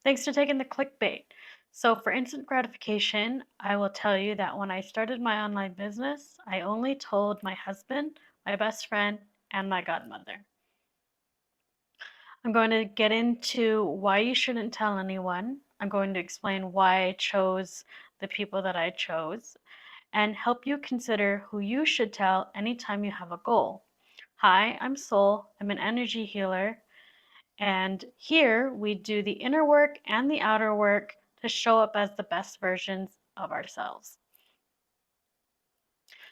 Thanks for taking the clickbait. So, for instant gratification, I will tell you that when I started my online business, I only told my husband, my best friend, and my godmother. I'm going to get into why you shouldn't tell anyone. I'm going to explain why I chose the people that I chose and help you consider who you should tell anytime you have a goal. Hi, I'm Soul. I'm an energy healer. And here we do the inner work and the outer work to show up as the best versions of ourselves.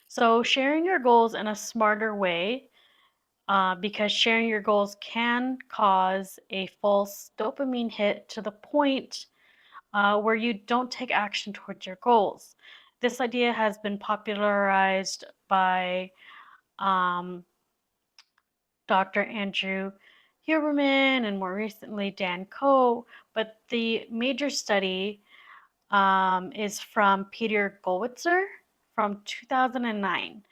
So, sharing your goals in a smarter way, because sharing your goals can cause a false dopamine hit to the point where you don't take action towards your goals. This idea has been popularized by um, Dr. Andrew Huberman and more recently Dan Coe, but the major study is from Peter Gollwitzer from 2009,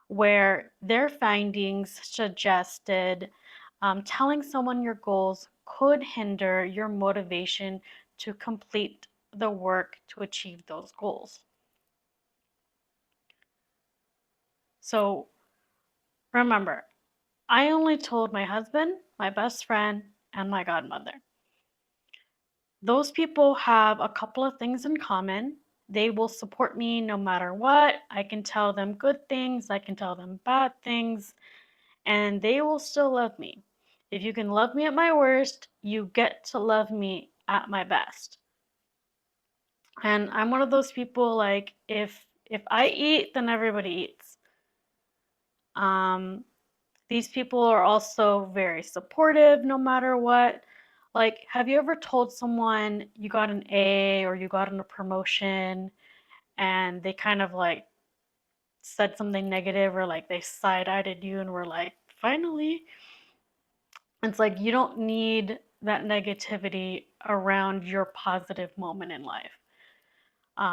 where their findings suggested telling someone your goals could hinder your motivation to complete the work to achieve those goals. So remember, I only told my husband, my best friend, and my godmother. Those people have a couple of things in common. They will support me no matter what. I can tell them good things, I can tell them bad things, and they will still love me. If you can love me at my worst, you get to love me at my best. And I'm one of those people like if I eat, then everybody eats. Um these people are also very supportive no matter what. Like, have you ever told someone you got an A or you got in a promotion and they kind of like said something negative or like they side-eyed you and were like, finally? It's like you don't need that negativity around your positive moment in life.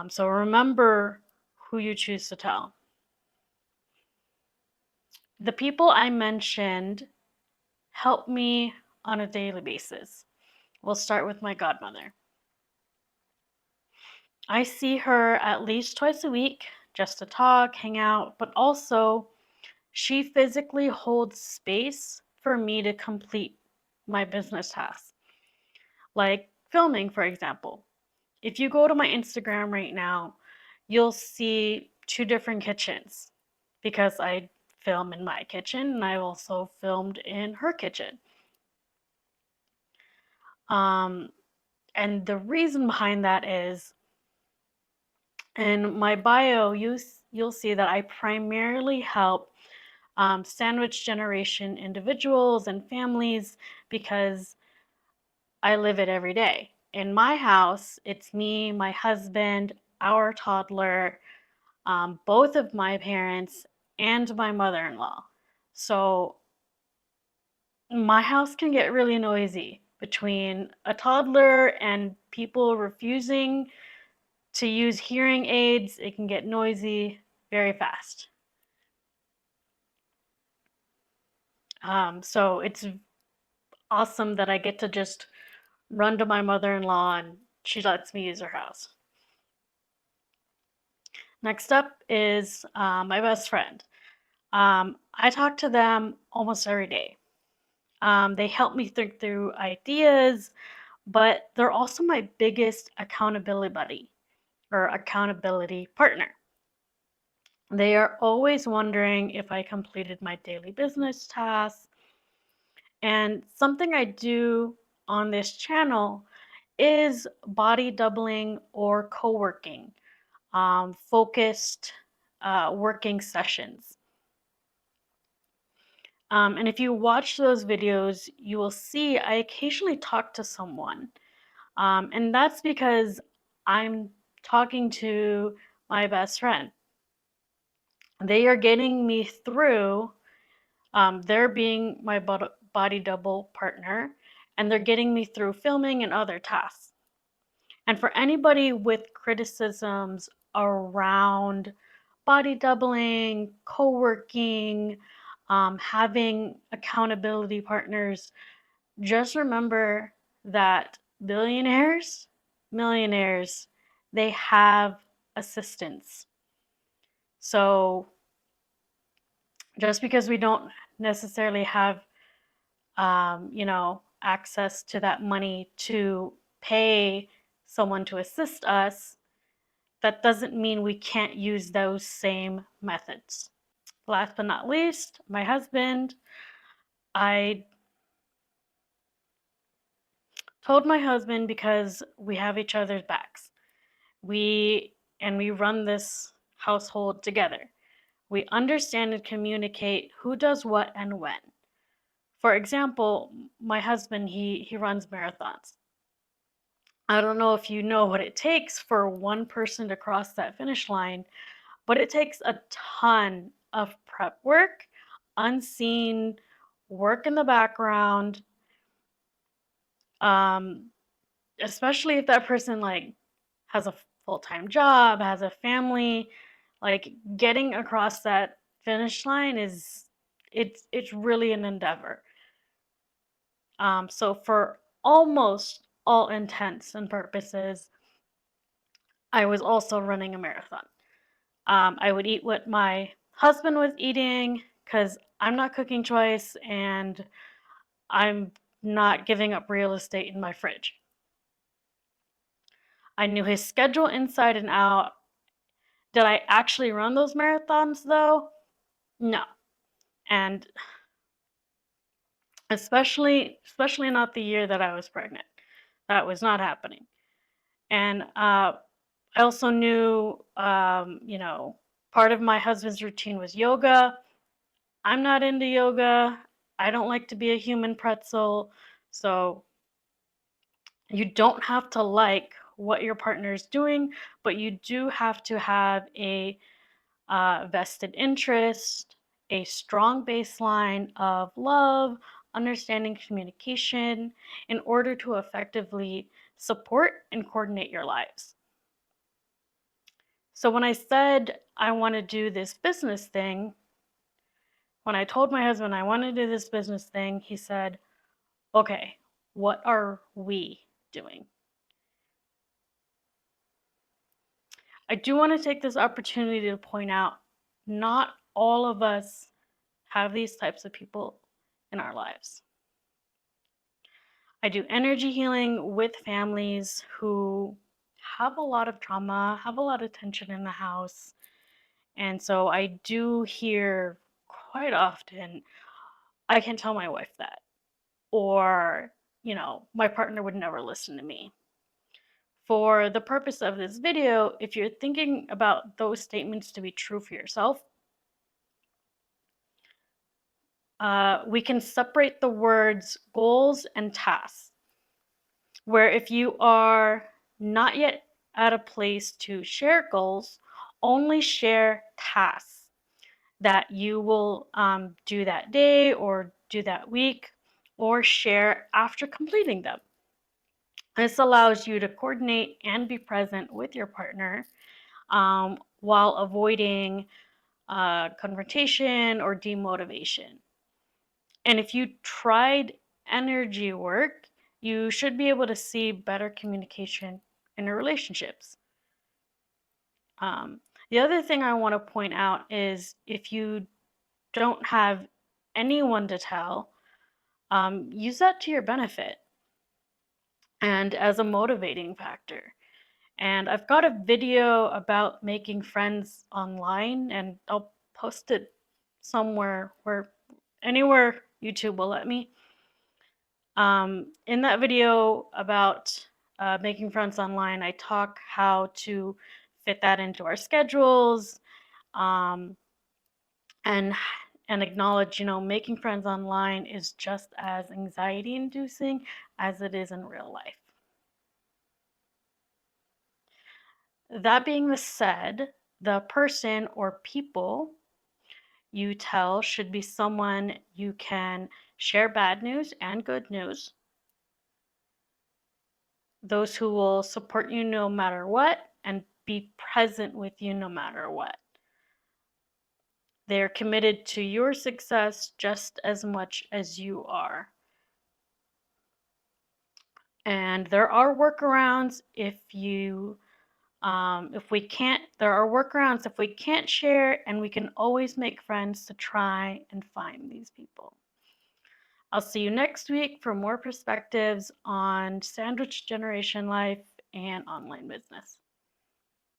So remember who you choose to tell. The people I mentioned help me on a daily basis. We'll start with my godmother. I see her at least twice a week just to talk, hang out, but also she physically holds space for me to complete my business tasks, like filming, for example. If you go to my Instagram right now, you'll see two different kitchens because I film in my kitchen and I also filmed in her kitchen. Um, and the reason behind that is in my bio, you'll see that I primarily help sandwich generation individuals and families because I live it every day. In my house, it's me, my husband, our toddler, both of my parents, and my mother in law. So my house can get really noisy between a toddler and people refusing to use hearing aids. It can get noisy very fast. So it's awesome that I get to just run to my mother-in-law and she lets me use her house. Next up is my best friend. I talk to them almost every day. They help me think through ideas, but they're also my biggest accountability buddy or accountability partner. They are always wondering if I completed my daily business tasks. And something I do on this channel is body doubling or co working, focused working sessions. And if you watch those videos, you will see I occasionally talk to someone. And that's because I'm talking to my best friend. They are getting me through, they're being my body double partner, and they're getting me through filming and other tasks. And for anybody with criticisms around body doubling, co working, having accountability partners, just remember that billionaires, millionaires, they have assistants. So just because we don't necessarily have, access to that money to pay someone to assist us, that doesn't mean we can't use those same methods. Last but not least, my husband. I told my husband because we have each other's backs. We run this household together. We understand and communicate who does what and when. For example, my husband, he runs marathons. I don't know if you know what it takes for one person to cross that finish line, but it takes a ton of prep work, unseen work in the background, um, especially if that person like has a full-time job, has a family, like getting across that finish line is it's really an endeavor. So for almost all intents and purposes, I was also running a marathon. I would eat what my husband was eating because I'm not cooking twice and I'm not giving up real estate in my fridge. I knew his schedule inside and out. Did I actually run those marathons though? No. And especially not the year that I was pregnant. That was not happening. And I also knew, part of my husband's routine was yoga. I'm not into yoga. I don't like to be a human pretzel. So you don't have to like what your partner is doing, but you do have to have a vested interest, a strong baseline of love, understanding, communication in order to effectively support and coordinate your lives. So when I said I want to do this business thing, when I told my husband I want to do this business thing, he said, okay, what are we doing? I do want to take this opportunity to point out not all of us have these types of people in our lives. I do energy healing with families who have a lot of trauma, have a lot of tension in the house. And so I do hear quite often, I can tell my wife that. Or, my partner would never listen to me. For the purpose of this video, if you're thinking about those statements to be true for yourself, we can separate the words goals and tasks. Where if you are not yet at a place to share goals, only share tasks that you will do that day or do that week or share after completing them. This allows you to coordinate and be present with your partner while avoiding confrontation or demotivation. And if you tried energy work, you should be able to see better communication in your relationships. Um, the other thing I want to point out is if you don't have anyone to tell, use that to your benefit and as a motivating factor. And I've got a video about making friends online, and I'll post it somewhere anywhere YouTube will let me. In that video about making friends online, I talk how to fit that into our schedules, um, and acknowledge, making friends online is just as anxiety inducing as it is in real life. That being said, the person or people you tell should be someone you can share bad news and good news, those who will support you no matter what and be present with you no matter what. They're committed to your success just as much as you are. And there are workarounds if we can't, there are workarounds if we can't share, and we can always make friends to try and find these people. I'll see you next week for more perspectives on sandwich generation life and online business.